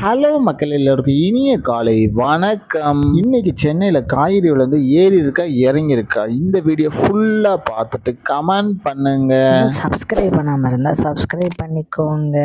Hello மக்கள் எல்லோருக்கும் இனிய காலை வணக்கம். இன்னைக்கு சென்னையில் காய்கறி விலை ஏறி இருக்கா இறங்கி இருக்கா, இந்த வீடியோ ஃபுல்லாக பார்த்துட்டு கமெண்ட் பண்ணுங்க. சப்ஸ்கிரைப் பண்ணாமல் இருந்தால் சப்ஸ்கிரைப் பண்ணிக்கோங்க.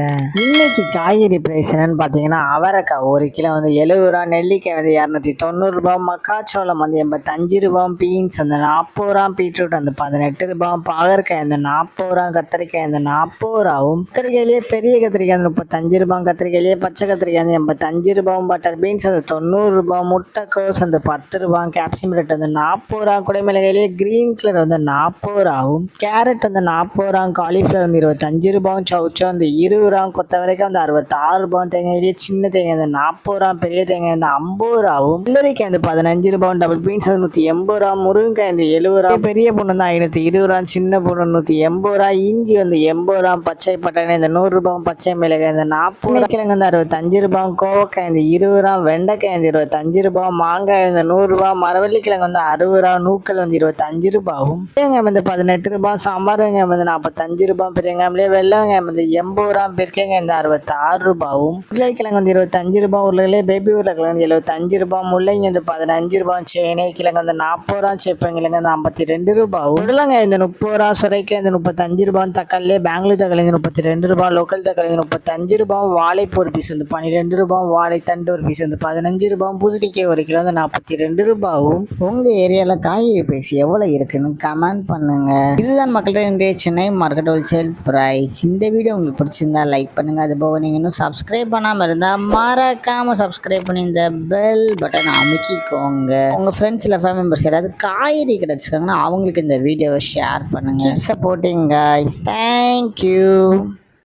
இன்னைக்கு காய்கறி ப்ரைஸ் என்னன்னு பார்த்தீங்கன்னா, அவரைக்காய் 1 கிலோ 70 ரூபா, நெல்லிக்காய் 290 ரூபா, மக்காச்சோளம் 85 ரூபா, பீன்ஸ் 40 ரூபா, பீட்ரூட் 18 ரூபா, பாகற்காய் 40 ரூபா, கத்திரிக்காய் 40 ரூபாவும், கத்திரிக்காயிலேயே பெரிய கத்திரிக்காய் 35 ரூபா, கத்திரிக்காயிலேயே பச்சை கத்திரிக்காய் 85 ரூபா, பட்டர் பீன்ஸ் 90 ரூபா, முட்டைக்கோஸ் 10 ரூபா, கேப்சிகம் ரேட் 40 ரூபா, குடைமிளகாயிலேயே கிரீன் கலர் 40 ரூபாவும், கேரட் 40 ரூபா, காலிஃப்ளவர் 25 ரூபா, சவுச்சோ 20 ரூபா, கொத்தவரைக்காய் 66 ரூபா, தேங்காயிலேயே சின்ன தேங்காய் 40 ரூபா, பெரிய தேங்காய் 50 ரூபாவும், வெள்ளரிக்காய் 15 ரூபா, டபுள் பீன்ஸ் 180 ரூபா, முருங்கைக்காய் 70 ரூபா, பெரிய பூண்டு 520 ரூபா, சின்ன பூண்டு 180 ரூபா, இஞ்சி 80 ரூபா, பச்சை பட்டாணி 100 ரூபா, பச்சை மிளகாய் 40 கிழங்கு 65 ரூபா, கோவக்காய் 20 ரூபா, வெண்டைக்காய் 25 ரூபா, மாங்காய் 100 ரூபா, மரவள்ளி கிழங்கு 60 ரூபா, நூக்கல் 25 ரூபாவும், வெங்காயம் 18 ரூபா, சாம்பார் வெங்காயம் 45 ரூபா, பெரியங்காயம்லேயே வெள்ளை வெங்காயம் 80 ரூபா, பெருக்கங்காய் 66 ரூபாவும், உருளைக்கிழங்கு 25 ரூபா, உருளையிலே பேபி உருளைக்கிழங்கு 75 ரூபா, முள்ளங்கி 15 ரூபா, சேனை கிழங்கு 40 ரூபா, சேப்பங்கிழங்கு 52 ரூபாவும், உருளைங்காய் 30 ரூபா, சுரைக்காய் 35 ரூபா, தக்காளிலே பெங்களூர் தக்காளி 32 ரூபா, லோக்கல் தக்காளி 35 ரூபா, வாழைப்பூ ஒரு பீஸ் 12 ரூபா, வாழைத்தண்டு ஒரு பீஸ் 15 ரூபா, பூசணிக்காய் 1 கிலோ 42 ரூபாவும். உங்கள் ஏரியாவில் காய்கறி பிரைஸ் எவ்வளோ இருக்குன்னு கமெண்ட் பண்ணுங்க. இதுதான் மக்கள்கிட்ட இன்றைய சென்னை மார்க்கெட் ஹோல்சேல் பிரைஸ். இந்த வீடியோ உங்களுக்கு பிடிச்சிருந்தா லைக் பண்ணுங்க. அது போக நீங்கள் இன்னும் சப்ஸ்கிரைப் பண்ணாமல் இருந்தால் மறக்காம சப்ஸ்கிரைப் பண்ணி இந்த பெல் பட்டன் அமுக்கிக்கோங்க. உங்கள் ஃப்ரெண்ட்ஸ் இல்லை ஃபேமிலி மெம்பர்ஸ் யாராவது காய்கறி கிடச்சிருக்காங்கன்னா அவங்களுக்கு இந்த வீடியோவை ஷேர் பண்ணுங்க. Supporting guys. தேங்க்யூ.